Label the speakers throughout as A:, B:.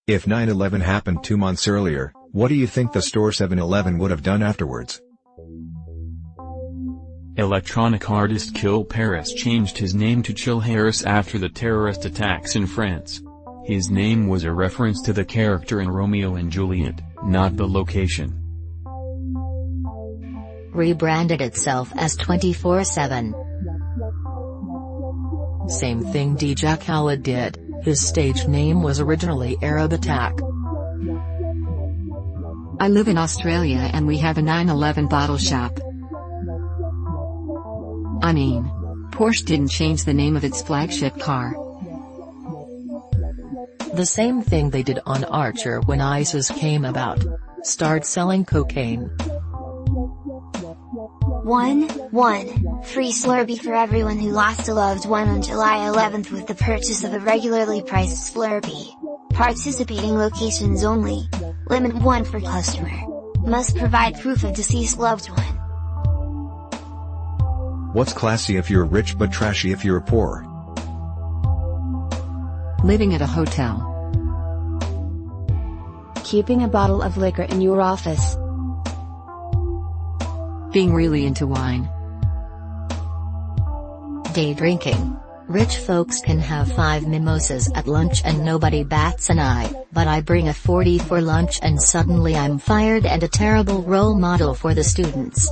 A: If 9/11 happened 2 months earlier, what do you think the store 7-Eleven would have done afterwards?
B: Electronic artist Kil Paris changed his name to Chill Harris after the terrorist attacks in France. His name was a reference to the character in Romeo and Juliet, not the location.
C: Rebranded itself as 24/7. Same thing DJ Khaled did, his stage name was originally Arab Attack.
D: I live in Australia and we have a 9/11 bottle shop. I mean, Porsche didn't change the name of its flagship car.
C: The same thing they did on Archer when ISIS came about. Start selling cocaine.
E: 1 free Slurpee for everyone who lost a loved one on July 11th with the purchase of a regularly priced Slurpee. Participating locations only. Limit 1 per customer. Must provide proof of deceased loved one.
A: What's classy if you're rich but trashy if you're poor?
D: Living at a hotel.
F: Keeping a bottle of liquor in your office.
D: Being really into wine.
C: Day drinking. Rich folks can have 5 mimosas at lunch and nobody bats an eye, but I bring a 40 for lunch and suddenly I'm fired and a terrible role model for the students.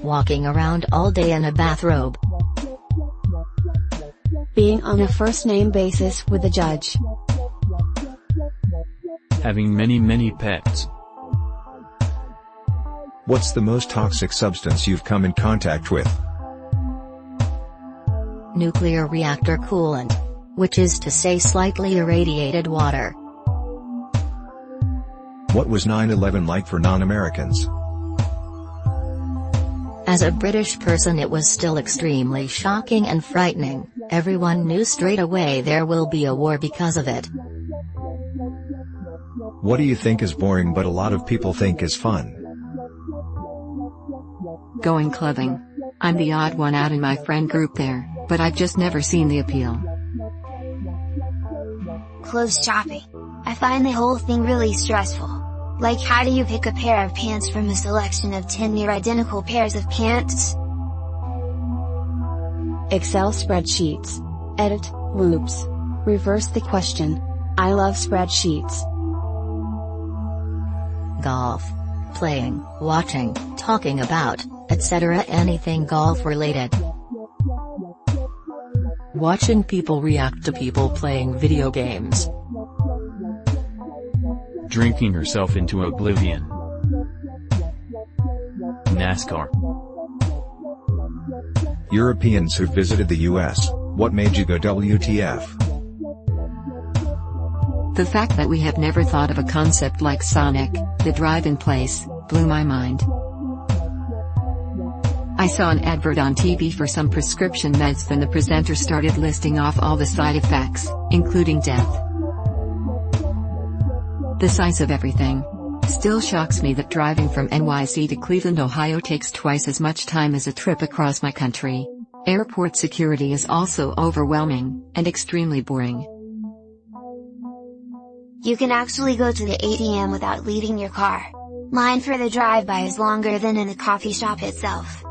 C: Walking around all day in a bathrobe.
F: Being on a first-name basis with a judge.
B: Having many pets.
A: What's the most toxic substance you've come in contact with?
C: Nuclear reactor coolant. Which is to say slightly irradiated water.
A: What was 9/11 like for non-Americans?
C: As a British person it was still extremely shocking and frightening. Everyone knew straight away there will be a war because of it.
A: What do you think is boring but a lot of people think is fun?
D: Going clubbing. I'm the odd one out in my friend group there, but I've just never seen the appeal.
E: Clothes shopping. I find the whole thing really stressful. Like, how do you pick a pair of pants from a selection of 10 near identical pairs of pants?
F: Excel spreadsheets. Edit, whoops. Reverse the question. I love spreadsheets.
C: Golf. Playing, watching, talking about, etc. anything golf related. Watching people react to people playing video games.
B: Drinking herself into oblivion. NASCAR.
A: Europeans who visited the US, what made you go WTF?
D: The fact that we have never thought of a concept like Sonic, the drive-in place, blew my mind. I saw an advert on TV for some prescription meds when the presenter started listing off all the side effects, including death. The size of everything. Still shocks me that driving from NYC to Cleveland, Ohio takes twice as much time as a trip across my country. Airport security is also overwhelming, and extremely boring.
E: You can actually go to the ATM without leaving your car. Line for the drive-by is longer than in the coffee shop itself.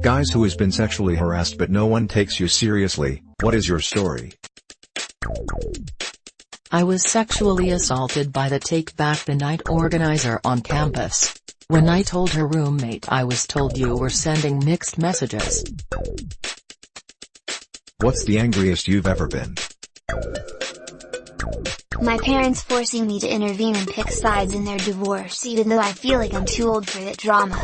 A: Guys who has been sexually harassed but no one takes you seriously, what is your story?
C: I was sexually assaulted by the Take Back the Night organizer on campus. When I told her roommate I was told you were sending mixed messages.
A: What's the angriest you've ever been?
E: My parents forcing me to intervene and pick sides in their divorce even though I feel like I'm too old for that drama.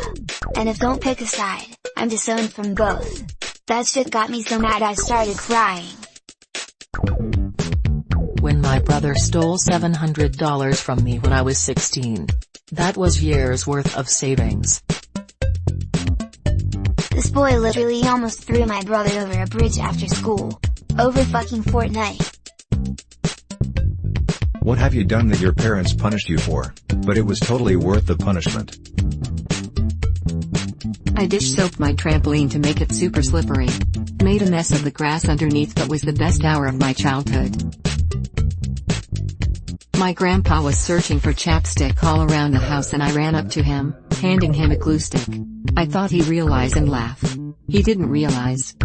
E: And if don't pick a side, I'm disowned from both. That shit got me so mad I started crying.
C: When my brother stole $700 from me when I was 16. That was years worth of savings.
E: This boy literally almost threw my brother over a bridge after school. Over fucking Fortnite.
A: What have you done that your parents punished you for, but it was totally worth the punishment?
D: I dish soaped my trampoline to make it super slippery. made a mess of the grass underneath but was the best hour of my childhood. My grandpa was searching for chapstick all around the house and I ran up to him, handing him a glue stick. I thought he'd realize and laugh. He didn't realize.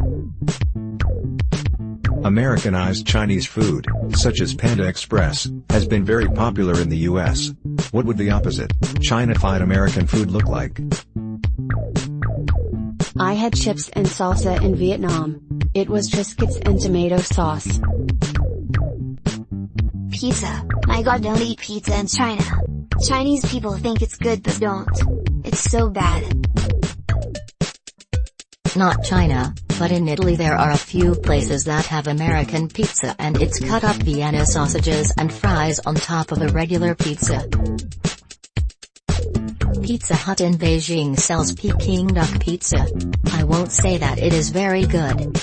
A: Americanized Chinese food, such as Panda Express, has been very popular in the US. What would the opposite, China-fied American food look like?
F: I had chips and salsa in Vietnam. It was Triscuits and tomato sauce.
E: Pizza. My god, don't eat pizza in China. Chinese people think it's good but don't. It's so bad.
C: Not China, but in Italy there are a few places that have American pizza and it's cut up Vienna sausages and fries on top of a regular pizza. Pizza Hut in Beijing sells Peking duck pizza. I won't say that it is very good.